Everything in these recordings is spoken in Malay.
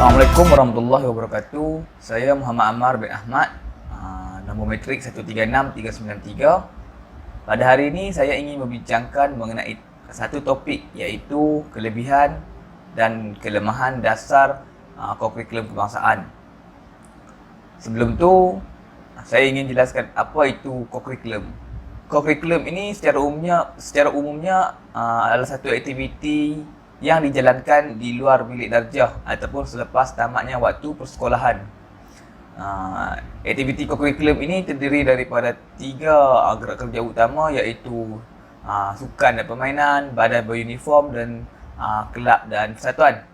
Assalamualaikum warahmatullahi wabarakatuh. Saya Muhammad Ammar bin Ahmad, nombor metrik 136393. Pada hari ini saya ingin membincangkan mengenai satu topik, iaitu kelebihan dan kelemahan dasar kurikulum kebangsaan. Sebelum tu, saya ingin jelaskan apa itu kurikulum. Kurikulum ini secara umumnya adalah satu aktiviti yang dijalankan di luar bilik darjah ataupun selepas tamatnya waktu persekolahan. Aktiviti kurikulum ini terdiri daripada 3 gerak kerja utama, iaitu sukan dan permainan, badan beruniform dan kelab dan persatuan.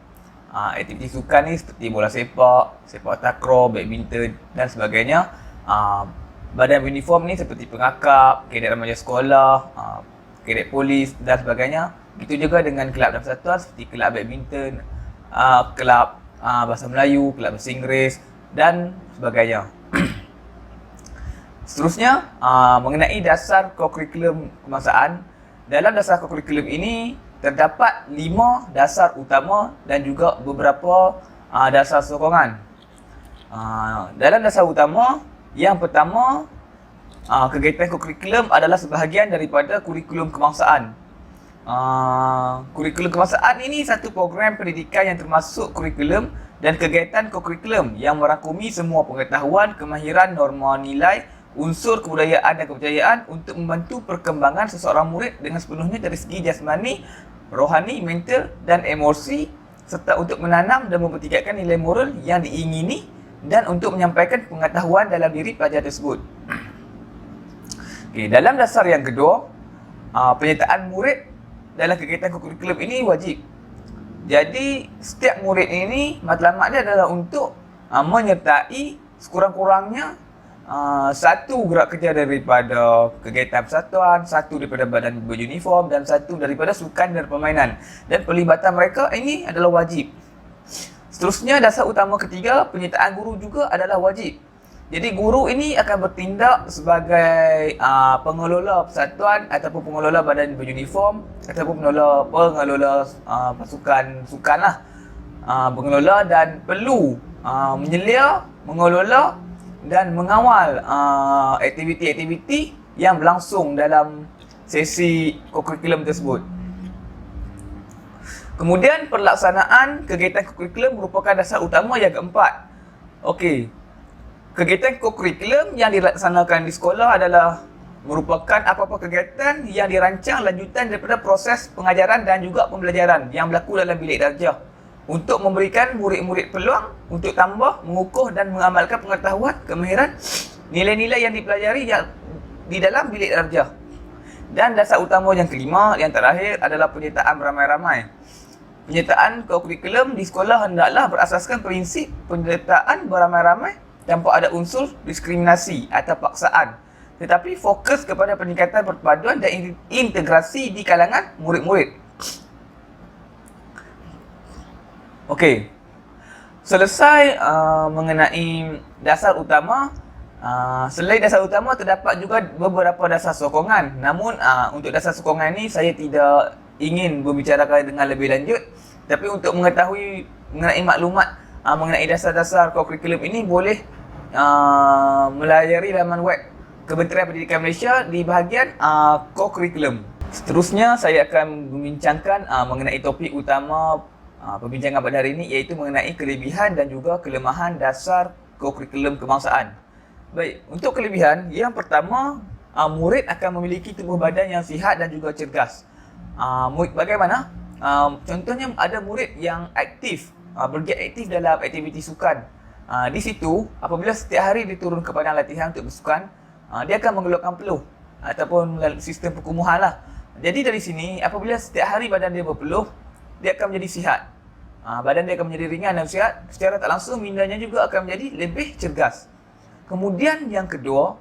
Aktiviti sukan ni seperti bola sepak, sepak takraw, badminton dan sebagainya. Badan beruniform ni seperti pengakap, kadet remaja sekolah, kadet polis dan sebagainya. Begitu juga dengan kelab dan persatuan seperti kelab badminton, kelab bahasa Melayu, kelab bahasa Inggeris dan sebagainya. Seterusnya, mengenai dasar kurikulum kebangsaan. Dalam dasar kurikulum ini terdapat 5 dasar utama dan juga beberapa dasar sokongan. Dalam dasar utama, yang pertama, kegiatan kurikulum adalah sebahagian daripada kurikulum kebangsaan. Kurikulum kebangsaan ini satu program pendidikan yang termasuk kurikulum dan kegiatan kurikulum yang merangkumi semua pengetahuan, kemahiran, norma nilai, unsur kebudayaan dan kepercayaan untuk membantu perkembangan seseorang murid dengan sepenuhnya dari segi jasmani, rohani, mental dan emosi, serta untuk menanam dan mempertingkatkan nilai moral yang diingini dan untuk menyampaikan pengetahuan dalam diri pelajar tersebut. Okay, dalam dasar yang kedua, penyertaan murid dalam kegiatan kurikulum ini wajib. Jadi setiap murid ini matlamat dia adalah untuk menyertai sekurang-kurangnya satu gerak kerja daripada kegiatan persatuan, satu daripada badan beruniform dan satu daripada sukan dan permainan. Dan pelibatan mereka ini adalah wajib. Seterusnya, dasar utama ketiga, penyertaan guru juga adalah wajib. Jadi guru ini akan bertindak sebagai pengelola persatuan ataupun pengelola badan beruniform ataupun pengelola pasukan sukan lah. Pengelola dan perlu menyelia, mengelola dan mengawal aktiviti-aktiviti yang berlangsung dalam sesi kurikulum tersebut. Kemudian pelaksanaan kegiatan kurikulum merupakan dasar utama yang keempat. Okey. Kegiatan kurikulum yang dilaksanakan di sekolah adalah merupakan apa-apa kegiatan yang dirancang lanjutan daripada proses pengajaran dan juga pembelajaran yang berlaku dalam bilik darjah untuk memberikan murid-murid peluang untuk tambah, mengukuh dan mengamalkan pengetahuan, kemahiran, nilai-nilai yang dipelajari di dalam bilik darjah. Dan dasar utama yang kelima, yang terakhir adalah penyertaan beramai-ramai. Penyertaan kurikulum di sekolah hendaklah berasaskan prinsip penyertaan beramai-ramai tanpa ada unsur diskriminasi atau paksaan, tetapi fokus kepada peningkatan perpaduan dan integrasi di kalangan murid-murid. Okey, selesai mengenai dasar utama. Selain dasar utama, terdapat juga beberapa dasar sokongan. Namun untuk dasar sokongan ini saya tidak ingin berbicarakan dengan lebih lanjut. Tapi untuk mengetahui mengenai maklumat mengenai dasar-dasar kurikulum ini, boleh melayari laman web Kementerian Pendidikan Malaysia di bahagian kurikulum. Seterusnya saya akan membincangkan mengenai topik utama perbincangan pada hari ini, iaitu mengenai kelebihan dan juga kelemahan dasar kurikulum kebangsaan. Baik, untuk kelebihan, yang pertama, murid akan memiliki tubuh badan yang sihat dan juga cergas. Bagaimana? Contohnya ada murid yang aktif, bergiat aktif dalam aktiviti sukan. Di situ, apabila setiap hari dia turun ke padang latihan untuk bersukan, dia akan mengeluarkan peluh ataupun sistem perkumuhan lah. Jadi dari sini, apabila setiap hari badan dia berpeluh, dia akan menjadi sihat. Badan dia akan menjadi ringan dan sihat. Secara tak langsung, mindanya juga akan menjadi lebih cergas. Kemudian yang kedua,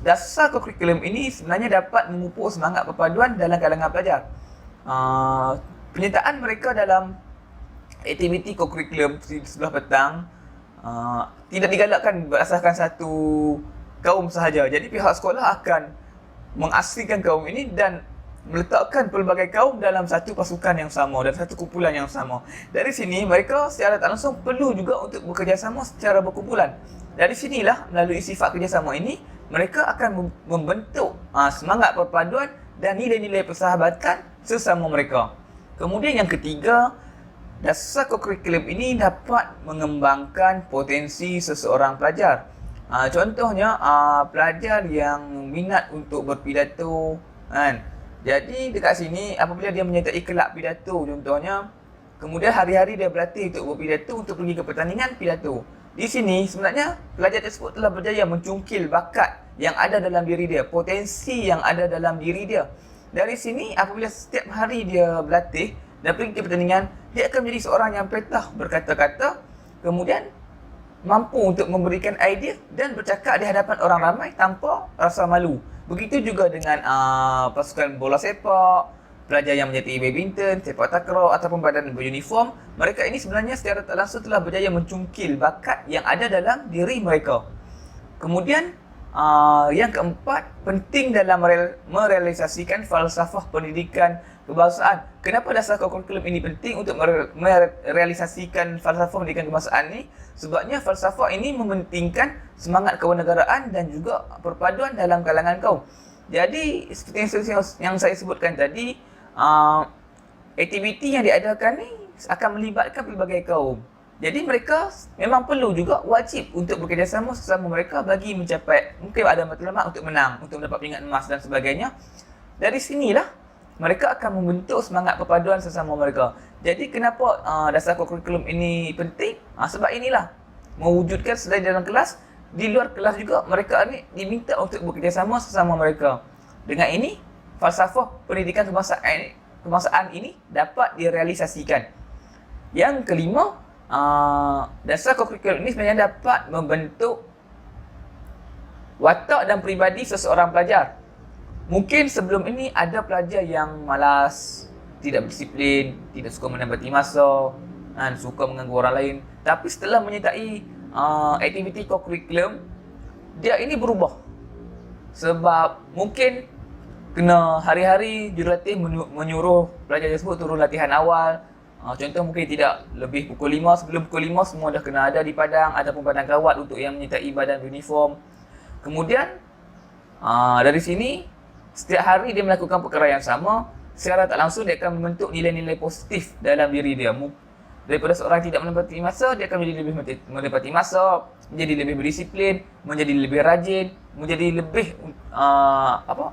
dasar kurikulum ini sebenarnya dapat memupuk semangat perpaduan dalam kalangan pelajar. Penyertaan mereka dalam aktiviti kurikulum sebelah petang tidak digalakkan berasaskan satu kaum sahaja. Jadi pihak sekolah akan mengasingkan kaum ini dan meletakkan pelbagai kaum dalam satu pasukan yang sama dan satu kumpulan yang sama. Dari sini mereka secara tak langsung perlu juga untuk bekerjasama secara berkumpulan. Dari sinilah melalui sifat kerjasama ini mereka akan membentuk semangat perpaduan dan nilai-nilai persahabatan sesama mereka. Kemudian yang ketiga, dasar kokurikulum ini dapat mengembangkan potensi seseorang pelajar. Contohnya pelajar yang minat untuk berpidato kan. Jadi dekat sini apabila dia menyertai kelab pidato contohnya, kemudian hari-hari dia berlatih untuk berpidato untuk pergi ke pertandingan pidato. Di sini sebenarnya pelajar tersebut telah berjaya mencungkil bakat yang ada dalam diri dia, potensi yang ada dalam diri dia. Dari sini apabila setiap hari dia berlatih dan pergi ke pertandingan, dia akan menjadi seorang yang petah berkata-kata, kemudian mampu untuk memberikan idea dan bercakap di hadapan orang ramai tanpa rasa malu. Begitu juga dengan pasukan bola sepak, pelajar yang menyertai badminton, sepak takraw ataupun badan beruniform. Mereka ini sebenarnya secara tak langsung telah berjaya mencungkil bakat yang ada dalam diri mereka. Kemudian yang keempat, penting dalam merealisasikan falsafah pendidikan kebangsaan. Kenapa dasar kurikulum ini penting untuk merealisasikan falsafah pendidikan kebangsaan ini? Sebabnya falsafah ini mementingkan semangat kewarganegaraan dan juga perpaduan dalam kalangan kaum. Jadi seperti yang saya sebutkan tadi, aktiviti yang diadakan ni akan melibatkan pelbagai kaum. Jadi mereka memang perlu juga wajib untuk bekerjasama sesama mereka bagi mencapai, mungkin ada matlamat untuk menang, untuk mendapat pingat emas dan sebagainya. Dari sinilah mereka akan membentuk semangat perpaduan sesama mereka. Jadi kenapa dasar kurikulum ini penting? Sebab inilah mewujudkan selain dalam kelas, di luar kelas juga mereka ni diminta untuk bekerjasama sesama mereka. Dengan ini, falsafah pendidikan kebangsaan ini dapat direalisasikan. Yang kelima, dasar kurikulum ini sebenarnya dapat membentuk watak dan peribadi seseorang pelajar. Mungkin sebelum ini ada pelajar yang malas, tidak berdisiplin, tidak suka menempati masa, dan suka mengganggu orang lain. Tapi setelah menyertai aktiviti kurikulum, dia ini berubah. Sebab mungkin kena hari-hari jurulatih menyuruh pelajar tersebut turun latihan awal. Contoh mungkin tidak lebih pukul 5, sebelum pukul 5 semua dah kena ada di padang ataupun padang kawat untuk yang menyertai badan uniform. Kemudian dari sini setiap hari dia melakukan perkara yang sama, secara tak langsung dia akan membentuk nilai-nilai positif dalam diri dia. Daripada seorang yang tidak menepati masa, dia akan menjadi lebih menepati masa, menjadi lebih berdisiplin, menjadi lebih rajin, menjadi lebih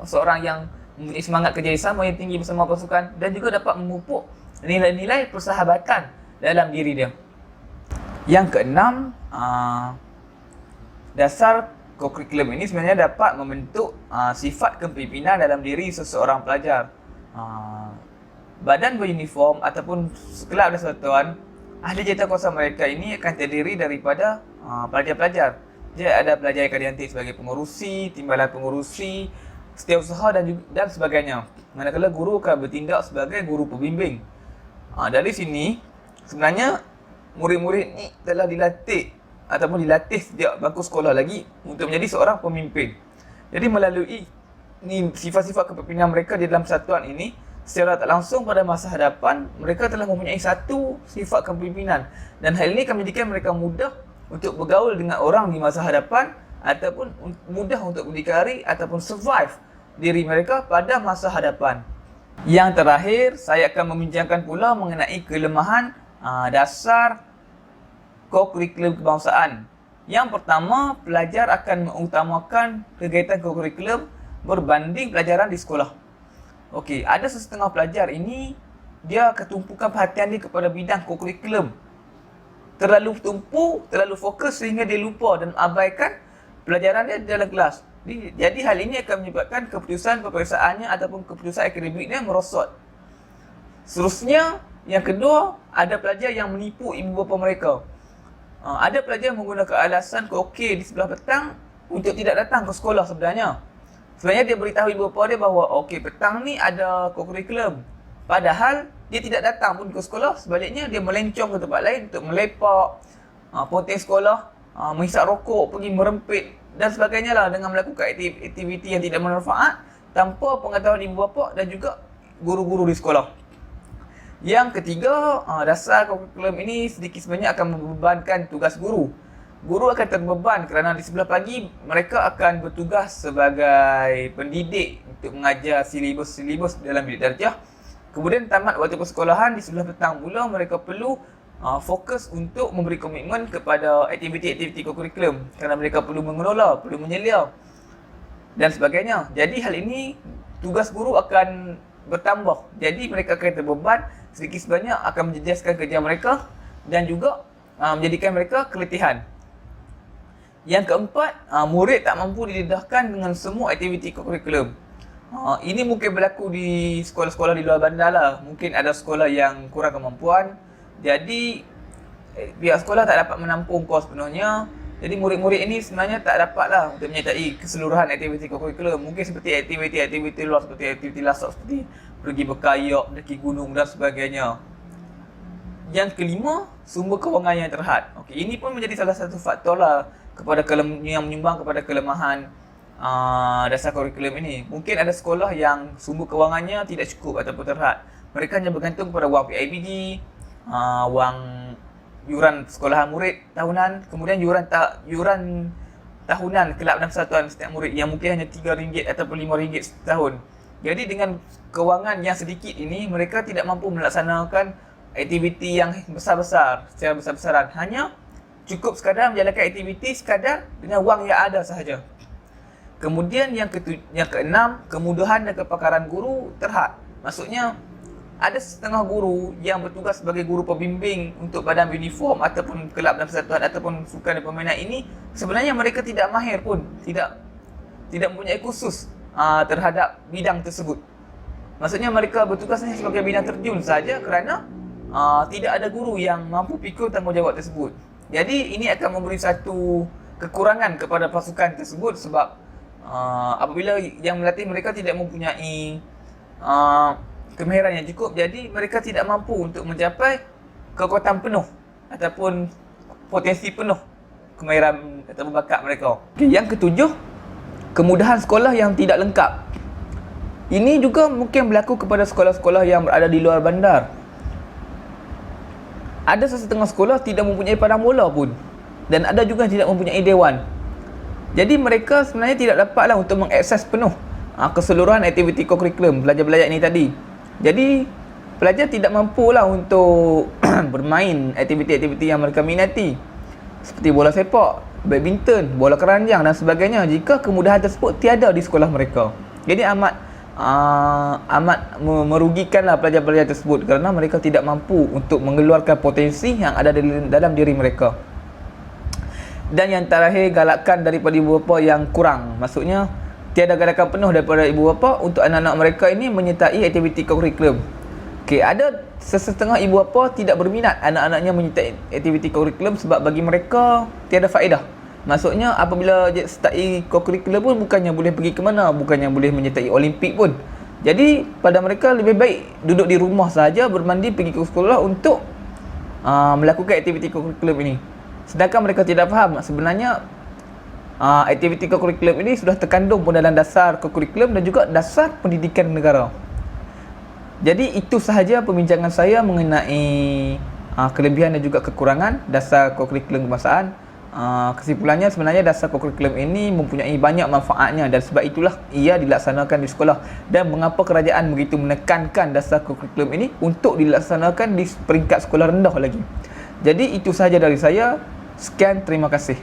seorang yang mempunyai semangat kerjasama yang tinggi bersama pasukan dan juga dapat memupuk nilai-nilai persahabatan dalam diri dia. Yang keenam, dasar kurikulum ini sebenarnya dapat membentuk sifat kepimpinan dalam diri seseorang pelajar. Badan beruniform ataupun kelab dan satuan, ahli jawatankuasa mereka ini akan terdiri daripada pelajar-pelajar. Dia ada pelajar yang akan dilantik sebagai pengurusi, timbalan pengurusi, setiausaha dan sebagainya. Manakala guru akan bertindak sebagai guru pembimbing. Dari sini sebenarnya murid-murid ni telah dilatih ataupun dilatih sejak bangku sekolah lagi untuk menjadi seorang pemimpin. Jadi melalui sifat-sifat kepimpinan mereka di dalam satuan ini, secara tak langsung pada masa hadapan mereka telah mempunyai satu sifat kepimpinan dan hal ini akan menjadikan mereka mudah untuk bergaul dengan orang di masa hadapan ataupun mudah untuk berdikari ataupun survive diri mereka pada masa hadapan. Yang terakhir, saya akan membincangkan pula mengenai kelemahan dasar kurikulum kebangsaan. Yang pertama, pelajar akan mengutamakan kegiatan kurikulum berbanding pelajaran di sekolah. Okey, ada sesetengah pelajar ini dia ketumpukan perhatian dia kepada bidang kurikulum. Terlalu tumpu, terlalu fokus sehingga dia lupa dan abaikan pelajaran dia dalam kelas. Jadi hal ini akan menyebabkan keputusan peperiksaannya ataupun keputusan akademiknya merosot. Seterusnya, yang kedua, ada pelajar yang menipu ibu bapa mereka. Ada pelajar menggunakan alasan okey di sebelah petang untuk tidak datang ke sekolah sebenarnya. Sebenarnya dia beritahu ibu bapa dia bahawa okey petang ni ada kurikulum. Padahal dia tidak datang pun ke sekolah, sebaliknya dia melencong ke tempat lain untuk melepak, ponteng sekolah, menghisap rokok, pergi merempit dan sebagainya lah dengan melakukan aktiviti yang tidak bermanfaat tanpa pengetahuan ibu bapa dan juga guru-guru di sekolah. Yang ketiga, dasar kurikulum ini sedikit sebanyak akan membebankan tugas guru. Guru akan terbeban kerana di sebelah pagi mereka akan bertugas sebagai pendidik untuk mengajar silibus-silibus dalam bilik darjah. Kemudian tamat waktu persekolahan, di sebelah petang pula mereka perlu fokus untuk memberi komitmen kepada aktiviti-aktiviti kurikulum kerana mereka perlu mengelola, perlu menyelia dan sebagainya. Jadi hal ini tugas guru akan bertambah. Jadi mereka akan terbeban, sedikit sebanyak akan menjejaskan kerja mereka dan juga menjadikan mereka keletihan. Yang keempat, murid tak mampu didedahkan dengan semua aktiviti kurikulum. Ini mungkin berlaku di sekolah-sekolah di luar bandar lah. Mungkin ada sekolah yang kurang kemampuan. Jadi pihak sekolah tak dapat menampung kos sepenuhnya. Jadi murid-murid ini sebenarnya tak dapatlah untuk menyertai keseluruhan aktiviti kurikulum. Mungkin seperti aktiviti-aktiviti luar, seperti aktiviti lasak, seperti pergi berkayak, mendaki gunung dan sebagainya. Yang kelima, sumber kewangan yang terhad. Okey, ini pun menjadi salah satu faktor lah yang menyumbang kepada kelemahan dasar kurikulum ini. Mungkin ada sekolah yang sumber kewangannya tidak cukup ataupun terhad. Mereka hanya bergantung pada wang PIBG, wang yuran sekolahan murid tahunan, kemudian yuran tahunan kelab dan persatuan setiap murid yang mungkin hanya RM3 ataupun RM5 setahun. Jadi dengan kewangan yang sedikit ini, mereka tidak mampu melaksanakan aktiviti yang besar-besar secara besar-besaran. Hanya cukup sekadar menjalankan aktiviti sekadar dengan wang yang ada sahaja. Kemudian yang keenam, kemudahan dan kepakaran guru terhad. Maksudnya ada setengah guru yang bertugas sebagai guru pembimbing untuk badan uniform ataupun kelab dan persatuan ataupun sukan dan permainan ini, sebenarnya mereka tidak mahir pun, tidak mempunyai kursus terhadap bidang tersebut. Maksudnya mereka bertugas hanya sebagai bidang terjun saja kerana tidak ada guru yang mampu pikul tanggungjawab tersebut. Jadi ini akan memberi satu kekurangan kepada pasukan tersebut sebab apabila yang melatih mereka tidak mempunyai kemahiran yang cukup, jadi mereka tidak mampu untuk mencapai kekuatan penuh ataupun potensi penuh kemahiran atau bakat mereka. Yang ketujuh, kemudahan sekolah yang tidak lengkap. Ini juga mungkin berlaku kepada sekolah-sekolah yang berada di luar bandar. Ada sesetengah sekolah tidak mempunyai padang bola pun, dan ada juga yang tidak mempunyai dewan. Jadi mereka sebenarnya tidak dapatlah untuk mengakses penuh keseluruhan aktiviti kurikulum pelajar-pelajar ini tadi. Jadi pelajar tidak mampulah untuk bermain aktiviti-aktiviti yang mereka minati, seperti bola sepak, badminton, bola keranjang dan sebagainya, jika kemudahan tersebut tiada di sekolah mereka. Jadi amat merugikanlah pelajar-pelajar tersebut kerana mereka tidak mampu untuk mengeluarkan potensi yang ada dalam diri mereka. Dan yang terakhir, galakan daripada ibu bapa yang kurang. Maksudnya tiada galakan penuh daripada ibu bapa untuk anak-anak mereka ini menyertai aktiviti kurikulum. Okey, ada sesetengah ibu bapa tidak berminat anak-anaknya menyertai aktiviti kurikulum sebab bagi mereka tiada faedah. Maksudnya apabila sertai kurikulum pun bukannya boleh pergi ke mana, bukannya boleh menyertai Olimpik pun. Jadi pada mereka lebih baik duduk di rumah sahaja, bermandi, pergi ke sekolah untuk melakukan aktiviti kurikulum ini. Sedangkan mereka tidak faham sebenarnya aktiviti kurikulum ini sudah terkandung pun dalam dasar kurikulum dan juga dasar pendidikan negara. Jadi itu sahaja perbincangan saya mengenai kelebihan dan juga kekurangan dasar kurikulum kebangsaan. Kesimpulannya sebenarnya dasar kurikulum ini mempunyai banyak manfaatnya dan sebab itulah ia dilaksanakan di sekolah. Dan mengapa kerajaan begitu menekankan dasar kurikulum ini untuk dilaksanakan di peringkat sekolah rendah lagi. Jadi itu sahaja dari saya. Sekian, terima kasih.